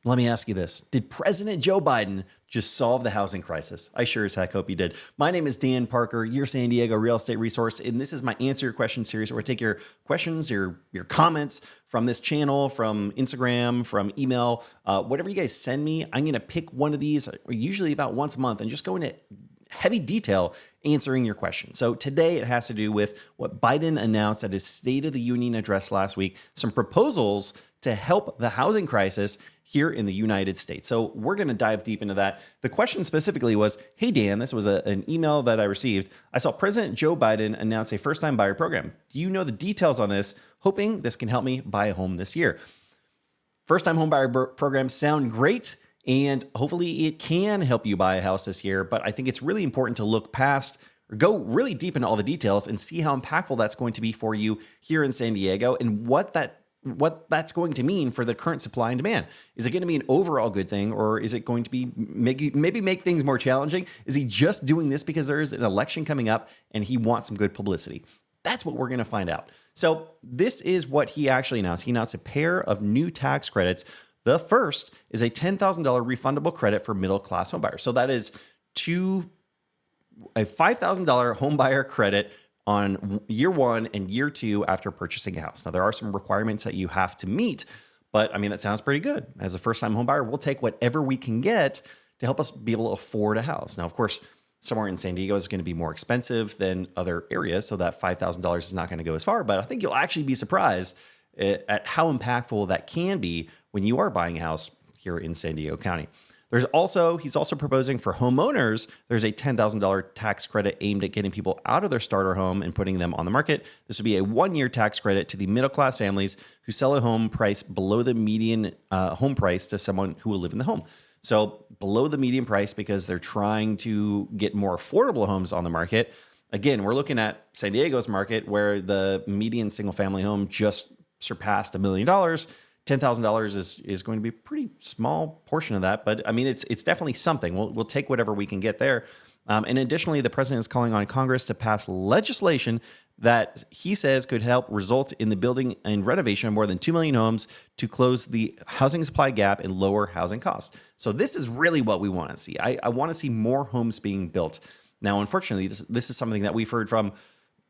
Let me ask you this. Did President Joe Biden just solve the housing crisis? I sure as heck hope he did. My name is Dan Parker, your San Diego real estate resource, and this is my Answer Your Questions series where I take your questions, your comments from this channel, from Instagram, from email, whatever you guys send me. I'm going to pick one of these, usually about once a month, and just go into heavy detail answering your question. So today it has to do with what Biden announced at his State of the Union address last week, some proposals to help the housing crisis here in the United States. So we're going to dive deep into that. The question specifically was, hey, Dan, this was an email that I received. I saw President Joe Biden announce a first-time buyer program. Do you know the details on this? Hoping this can help me buy a home this year. First-time home buyer programs sound great, and hopefully it can help you buy a house this year. But I think it's really important to look past or go really deep into all the details and see how impactful that's going to be for you here in San Diego and what that's going to mean for the current supply and demand. Is it going to be an overall good thing, or is it going to be maybe make things more challenging? Is he just doing this because there's an election coming up and he wants some good publicity? That's what we're going to find out. So this is what he actually announced. He announced a pair of new tax credits. The first is a $10,000 refundable credit for middle-class homebuyers. So that is a $5,000 homebuyer credit on year one and year two after purchasing a house. Now, there are some requirements that you have to meet, but I mean, that sounds pretty good. As a first-time homebuyer, we'll take whatever we can get to help us be able to afford a house. Now, of course, somewhere in San Diego is going to be more expensive than other areas, so that $5,000 is not going to go as far, but I think you'll actually be surprised at how impactful that can be when you are buying a house here in San Diego County. He's also proposing for homeowners, there's a $10,000 tax credit aimed at getting people out of their starter home and putting them on the market. This would be a 1-year tax credit to the middle-class families who sell a home price below the median home price to someone who will live in the home. So below the median price because they're trying to get more affordable homes on the market. Again, we're looking at San Diego's market where the median single-family home just surpassed $1 million. $10,000 is going to be a pretty small portion of that, but I mean, it's definitely something. We'll take whatever we can get there. And additionally, the president is calling on Congress to pass legislation that he says could help result in the building and renovation of more than 2 million homes to close the housing supply gap and lower housing costs. So this is really what we want to see. I want to see more homes being built. Now, unfortunately, this is something that we've heard from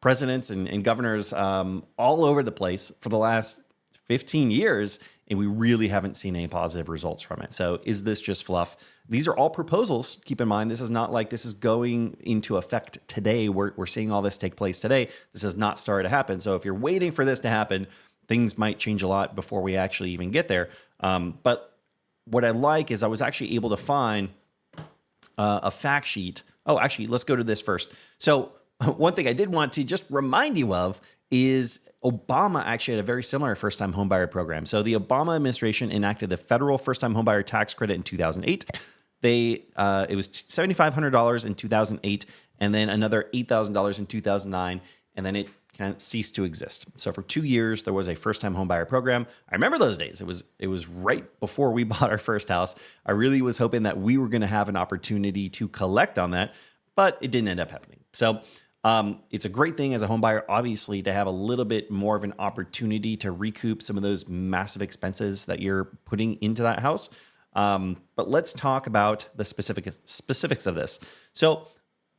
presidents and governors all over the place for the last 15 years, and we really haven't seen any positive results from it. So is this just fluff? These are all proposals. Keep in mind, this is not like this is going into effect today. We're seeing all this take place today. This has not started to happen. So if you're waiting for this to happen, things might change a lot before we actually even get there. But what I like is I was actually able to find a fact sheet. Oh, actually, let's go to this first. So one thing I did want to just remind you of is Obama actually had a very similar first-time homebuyer program. So the Obama administration enacted the federal first-time homebuyer tax credit in 2008. It was $7,500 in 2008, and then another $8,000 in 2009, and then it kind of ceased to exist. So for 2 years, there was a first-time homebuyer program. I remember those days. It was right before we bought our first house. I really was hoping that we were going to have an opportunity to collect on that, but it didn't end up happening. So it's a great thing as a home buyer, obviously, to have a little bit more of an opportunity to recoup some of those massive expenses that you're putting into that house. But let's talk about the specifics of this. So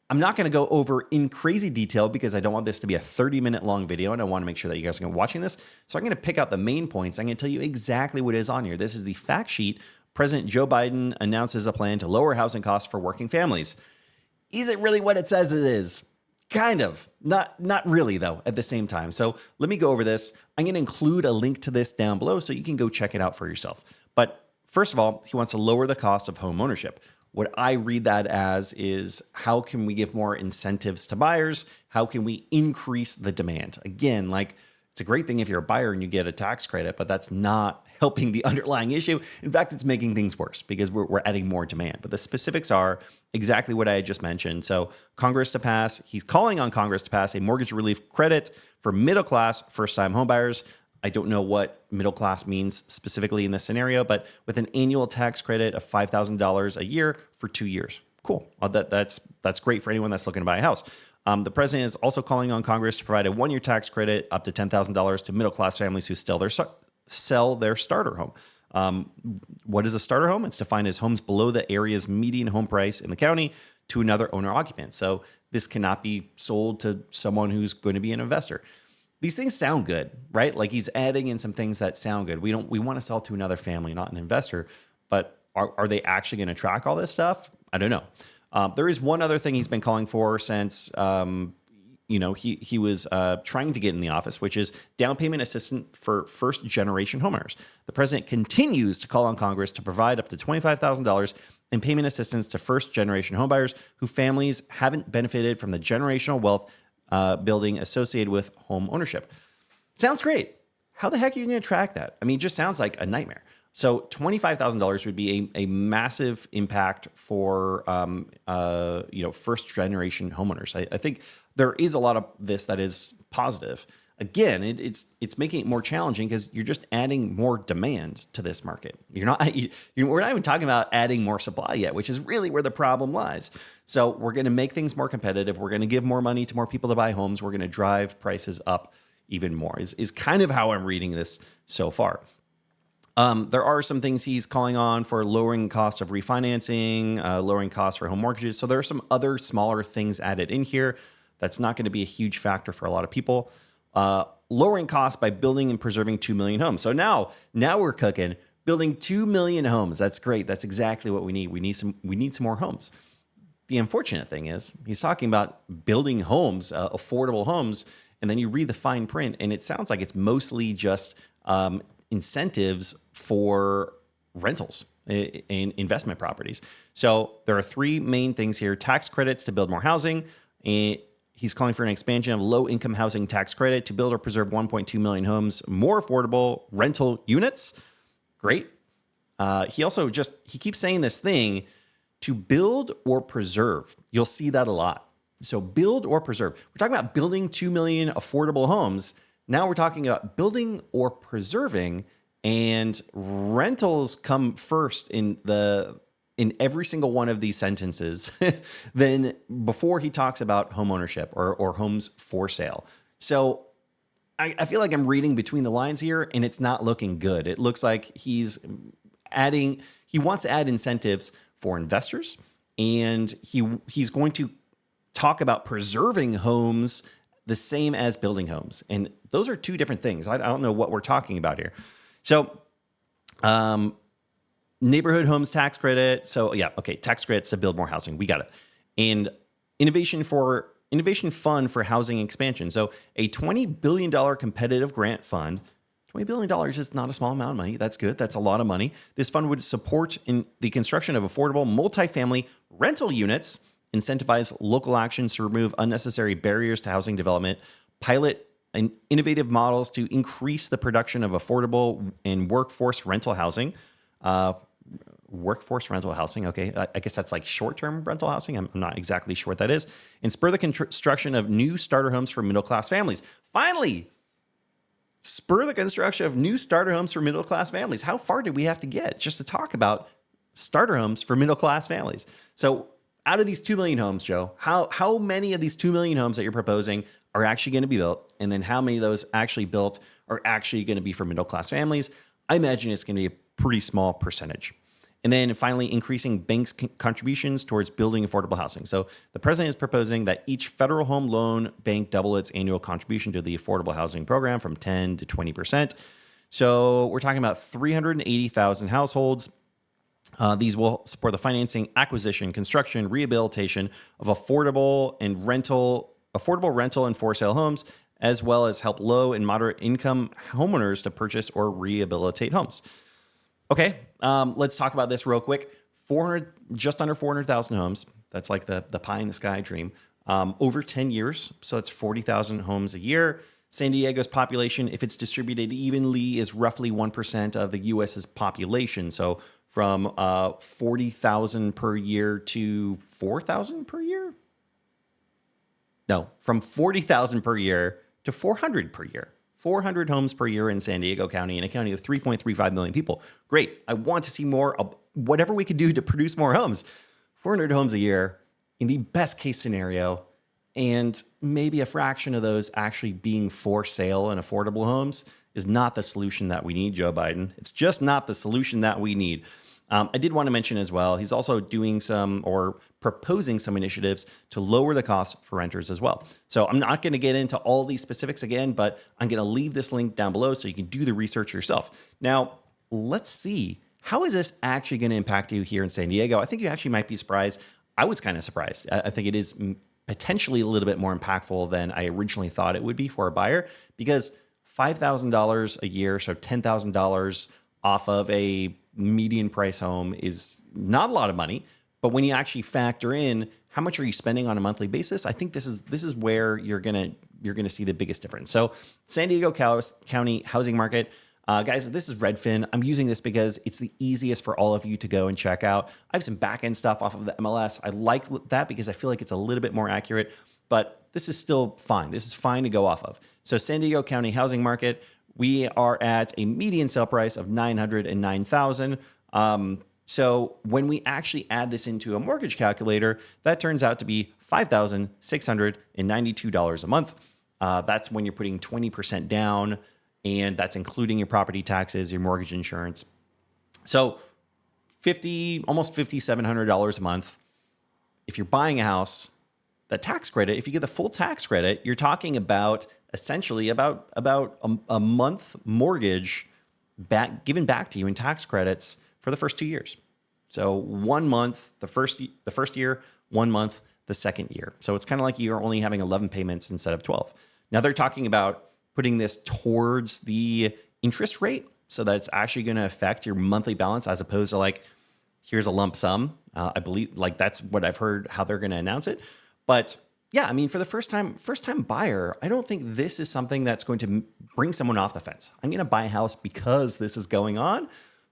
I'm not going to go over in crazy detail because I don't want this to be a 30-minute long video, and I want to make sure that you guys are watching this. So I'm going to pick out the main points. I'm going to tell you exactly what is on here. This is the fact sheet. President Joe Biden announces a plan to lower housing costs for working families. Is it really what it says it is? Kind of. Not really, though, at the same time. So let me go over this. I'm going to include a link to this down below so you can go check it out for yourself. But first of all, he wants to lower the cost of home ownership. What I read that as is how can we give more incentives to buyers? How can we increase the demand? Again, like it's a great thing if you're a buyer and you get a tax credit, but that's not helping the underlying issue. In fact, it's making things worse because we're adding more demand. But the specifics are exactly what I just mentioned. So he's calling on Congress to pass a mortgage relief credit for middle-class first-time homebuyers. I don't know what middle class means specifically in this scenario, but with an annual tax credit of $5,000 a year for 2 years. Cool. Well, that's great for anyone that's looking to buy a house. The president is also calling on Congress to provide a 1-year tax credit up to $10,000 to middle class families who sell their starter home. What is a starter home? It's defined as homes below the area's median home price in the county to another owner occupant. So this cannot be sold to someone who's going to be an investor. These things sound good, right? Like he's adding in some things that sound good. We want to sell to another family, not an investor. But are they actually going to track all this stuff? I don't know. There is one other thing he's been calling for since he was trying to get in the office, which is down payment assistance for first generation homeowners. The president continues to call on Congress to provide up to $25,000 in payment assistance to first generation homebuyers whose families haven't benefited from the generational wealth building associated with home ownership. Sounds great. How the heck are you going to track that? I mean, it just sounds like a nightmare. So $25,000 would be a massive impact for first generation homeowners. I think there is a lot of this that is positive. Again, it's making it more challenging because you're just adding more demand to this market. We're not even talking about adding more supply yet, which is really where the problem lies. So we're going to make things more competitive. We're going to give more money to more people to buy homes. We're going to drive prices up even more. Is kind of how I'm reading this so far. There are some things he's calling on for lowering costs of refinancing, lowering costs for home mortgages. So there are some other smaller things added in here. That's not going to be a huge factor for a lot of people. Lowering costs by building and preserving 2 million homes. So now we're cooking. Building 2 million homes. That's great. That's exactly what we need. We need some more homes. The unfortunate thing is he's talking about building homes, affordable homes, and then you read the fine print, and it sounds like it's mostly just incentives for rentals and investment properties. So there are three main things here: tax credits to build more housing. He's calling for an expansion of low-income housing tax credit to build or preserve 1.2 million homes, more affordable rental units. Great. He keeps saying this thing, to build or preserve. You'll see that a lot. So build or preserve. We're talking about building 2 million affordable homes. Now we're talking about building or preserving, and rentals come first in every single one of these sentences then before he talks about home ownership or homes for sale. So I feel like I'm reading between the lines here, and it's not looking good. It looks like he wants to add incentives for investors, and he's going to talk about preserving homes the same as building homes. And those are two different things. I don't know what we're talking about here. So, neighborhood homes tax credit. So yeah, okay, tax credits to build more housing. We got it. And innovation fund for housing expansion. So a $20 billion competitive grant fund. $20 billion is not a small amount of money. That's good. That's a lot of money. This fund would support in the construction of affordable multifamily rental units, incentivize local actions to remove unnecessary barriers to housing development, pilot and innovative models to increase the production of affordable and workforce rental housing. Workforce rental housing. Okay. I guess that's like short-term rental housing. I'm not exactly sure what that is. And spur the construction of new starter homes for middle-class families. Finally, spur the construction of new starter homes for middle-class families. How far did we have to get just to talk about starter homes for middle-class families? So out of these 2 million homes, Joe, how many of these 2 million homes that you're proposing are actually going to be built? And then how many of those actually built are actually going to be for middle-class families? I imagine it's going to be a pretty small percentage. And then finally, increasing banks' contributions towards building affordable housing. So the president is proposing that each federal home loan bank double its annual contribution to the affordable housing program from 10 to 20%. So we're talking about 380,000 households. These will support the financing, acquisition, construction, rehabilitation of affordable rental and for sale homes, as well as help low and moderate income homeowners to purchase or rehabilitate homes. Okay, let's talk about this real quick. Just under 400,000 homes. That's like the pie in the sky dream. Over 10 years, so that's 40,000 homes a year. San Diego's population, if it's distributed evenly, is roughly 1% of the U.S.'s population. So from 40,000 per year to 4,000 per year? No, from 40,000 per year to 400 per year. 400 homes per year in San Diego County, in a county of 3.35 million people. Great. I want to see more of whatever we could do to produce more homes. 400 homes a year, in the best case scenario, And maybe a fraction of those actually being for sale and affordable homes is not the solution that we need, Joe Biden. It's just not the solution that we need. I did want to mention as well, he's also doing some or proposing some initiatives to lower the cost for renters as well. So I'm not going to get into all these specifics again, but I'm going to leave this link down below so you can do the research yourself. Now, let's see. How is this actually going to impact you here in San Diego? I think you actually might be surprised. I was kind of surprised. I think it is potentially a little bit more impactful than I originally thought it would be for a buyer, because $5,000 a year, so $10,000 off of a median price home is not a lot of money. But when you actually factor in how much are you spending on a monthly basis, I think this is where you're gonna see the biggest difference. So San Diego County housing market. Guys, this is Redfin. I'm using this because it's the easiest for all of you to go and check out. I have some back-end stuff off of the MLS. I like that because I feel like it's a little bit more accurate, but this is still fine. This is fine to go off of. So San Diego County housing market, we are at a median sale price of $909,000. So when we actually add this into a mortgage calculator, that turns out to be $5,692 a month. That's when you're putting 20% down, and that's including your property taxes, your mortgage insurance. So almost $5,700 a month. If you're buying a house, that tax credit, if you get the full tax credit, you're talking about essentially about a month mortgage given back to you in tax credits for the first 2 years. So 1 month the first year, 1 month the second year. So it's kind of like you're only having 11 payments instead of 12. Now they're talking about putting this towards the interest rate so that it's actually going to affect your monthly balance as opposed to like, here's a lump sum. I believe like that's what I've heard how they're going to announce it. But yeah, I mean, for the first time buyer, I don't think this is something that's going to bring someone off the fence. I'm going to buy a house because this is going on.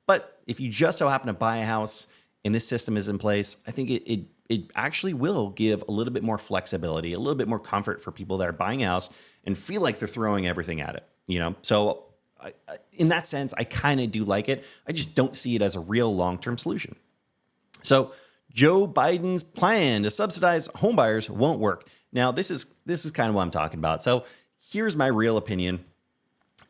But if you just so happen to buy a house and this system is in place, I think it actually will give a little bit more flexibility, a little bit more comfort for people that are buying a house and feel like they're throwing everything at it. So in that sense, I kind of do like it. I just don't see it as a real long-term solution. So Joe Biden's plan to subsidize homebuyers won't work. Now, this is kind of what I'm talking about. So here's my real opinion.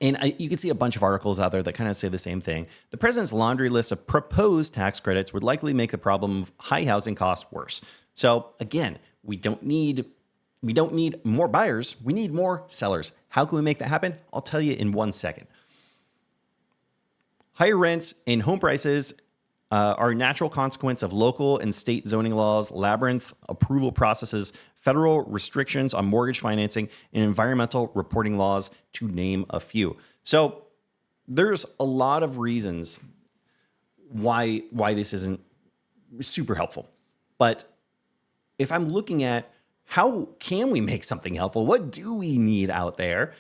And you can see a bunch of articles out there that kind of say the same thing. The president's laundry list of proposed tax credits would likely make the problem of high housing costs worse. So again, we don't need more buyers. We need more sellers. How can we make that happen? I'll tell you in 1 second. Higher rents and home prices are a natural consequence of local and state zoning laws, labyrinth approval processes, federal restrictions on mortgage financing, and environmental reporting laws, to name a few. So there's a lot of reasons why this isn't super helpful. But if I'm looking at how can we make something helpful, what do we need out there?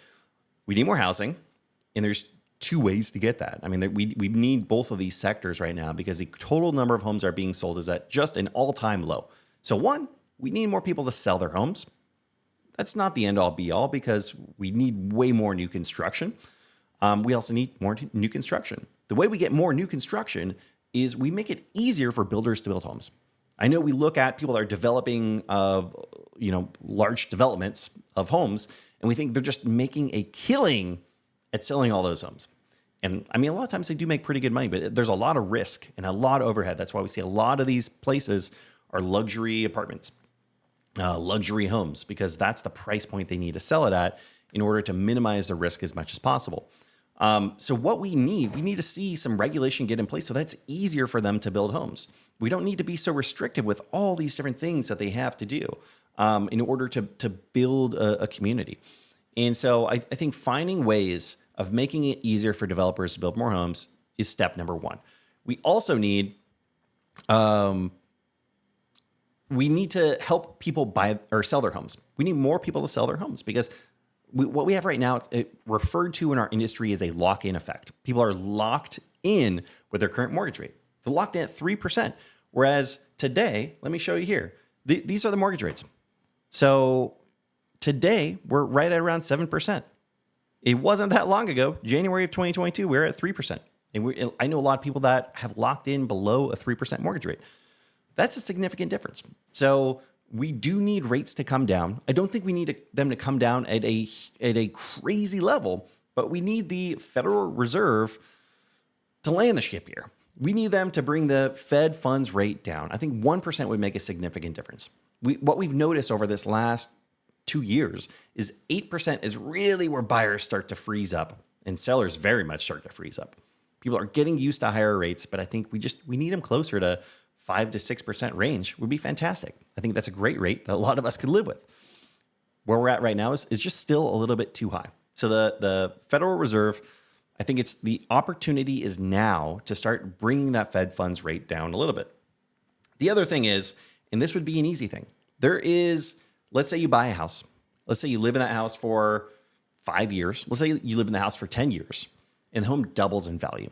We need more housing, and there's two ways to get that. I mean, we need both of these sectors right now because the total number of homes are being sold is at just an all-time low. So one, we need more people to sell their homes. That's not the end-all be-all because we need way more new construction. We also need more new construction. The way we get more new construction is we make it easier for builders to build homes. I know we look at people that are developing, large developments of homes, and we think they're just making a killing at selling all those homes. And I mean, a lot of times they do make pretty good money, but there's a lot of risk and a lot of overhead. That's why we see a lot of these places are luxury apartments, luxury homes, because that's the price point they need to sell it at in order to minimize the risk as much as possible. So what we need to see some regulation get in place so that's easier for them to build homes. We don't need to be so restrictive with all these different things that they have to do in order to build a community. And so I think finding ways of making it easier for developers to build more homes is step number one. We also need to help people buy or sell their homes. We need more people to sell their homes because what we have right now, it's referred to in our industry as a lock-in effect. People are locked in with their current mortgage rate. They're locked in at 3%. Whereas today, let me show you here. These are the mortgage rates. So today, we're right at around 7%. It wasn't that long ago, January of 2022, we were at 3%. And I know a lot of people that have locked in below a 3% mortgage rate. That's a significant difference. So we do need rates to come down. I don't think we need them to come down at a crazy level, but we need the Federal Reserve to land the ship here. We need them to bring the Fed funds rate down. I think 1% would make a significant difference. What we've noticed over this last 2 years is 8% is really where buyers start to freeze up and sellers very much start to freeze up. People are getting used to higher rates, but I think we need them closer to 5 to 6% range would be fantastic. I think that's a great rate that a lot of us could live with. Where we're at right now is just still a little bit too high. So the Federal Reserve, I think it's the opportunity is now to start bringing that Fed funds rate down a little bit. The other thing is, and this would be an easy thing, there is, let's say you buy a house. Let's say you live in that house for 5 years. Let's say you live in the house for 10 years and the home doubles in value.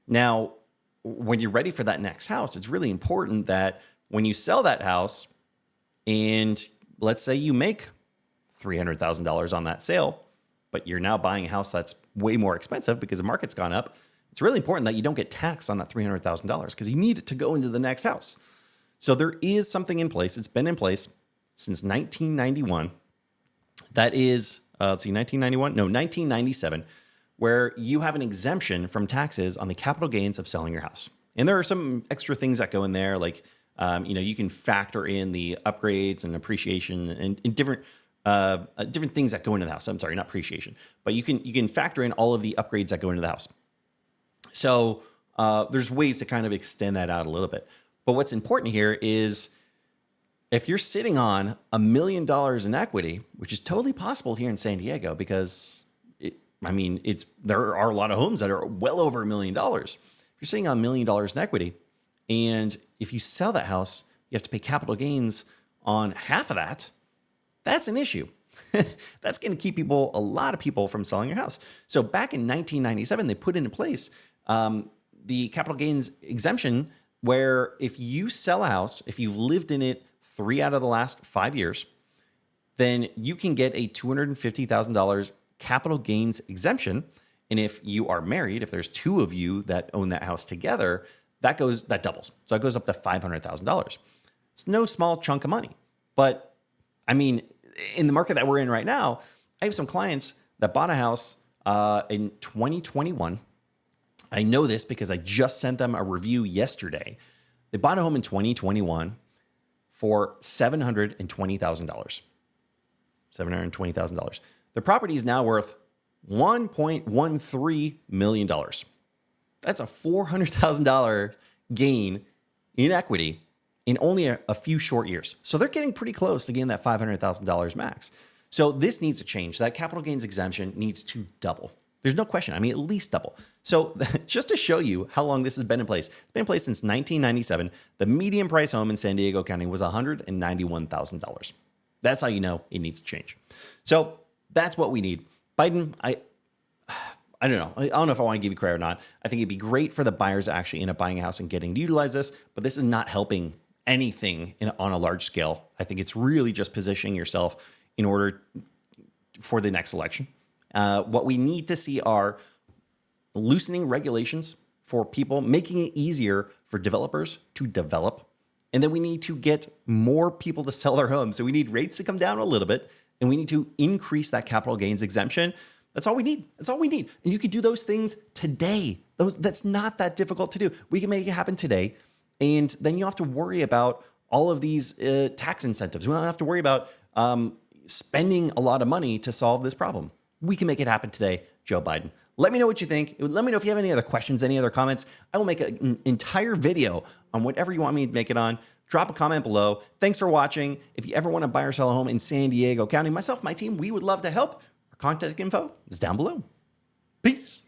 Now, when you're ready for that next house, it's really important that when you sell that house and let's say you make $300,000 on that sale, but you're now buying a house that's way more expensive because the market's gone up, it's really important that you don't get taxed on that $300,000 because you need it to go into the next house. So there is something in place. It's been in place since 1991. That is, 1997, where you have an exemption from taxes on the capital gains of selling your house. And there are some extra things that go in there, like, you can factor in the upgrades and appreciation and different things that go into the house. I'm sorry, not appreciation, but you can factor in all of the upgrades that go into the house. So there's ways to kind of extend that out a little bit. But what's important here is if you're sitting on $1 million in equity, which is totally possible here in San Diego, because there are a lot of homes that are well over $1 million. If you're sitting on $1 million in equity, and if you sell that house, you have to pay capital gains on half of that. That's an issue. That's going to keep a lot of people from selling your house. So back in 1997, they put into place the capital gains exemption, where if you sell a house, if you've lived in it 3 out of the last 5 years, then you can get a $250,000 capital gains exemption. And if you are married, if there's 2 of you that own that house together, that doubles. So it goes up to $500,000. It's no small chunk of money. But in the market that we're in right now, I have some clients that bought a house in 2021. I know this because I just sent them a review yesterday. They bought a home in 2021 for $720,000. $720,000. The property is now worth $1.13 million. That's a $400,000 gain in equity in only a few short years. So they're getting pretty close to getting that $500,000 max. So this needs to change. That capital gains exemption needs to double. There's no question. At least double. So just to show you how long this has been in place, it's been in place since 1997. The median price home in San Diego County was $191,000. That's how you know it needs to change. So that's what we need. Biden, I don't know. I don't know if I want to give you credit or not. I think it'd be great for the buyers that actually end up buying a house and getting to utilize this, but this is not helping anything on a large scale. I think it's really just positioning yourself in order for the next election. What we need to see are loosening regulations for people, making it easier for developers to develop. And then we need to get more people to sell their homes. So we need rates to come down a little bit, and we need to increase that capital gains exemption. That's all we need. That's all we need. And you can do those things today. That's not that difficult to do. We can make it happen today. And then you don't have to worry about all of these tax incentives. We don't have to worry about spending a lot of money to solve this problem. We can make it happen today, Joe Biden. Let me know what you think. Let me know if you have any other questions, any other comments. I will make an entire video on whatever you want me to make it on. Drop a comment below. Thanks for watching. If you ever want to buy or sell a home in San Diego County, myself, my team, we would love to help. Our contact info is down below. Peace.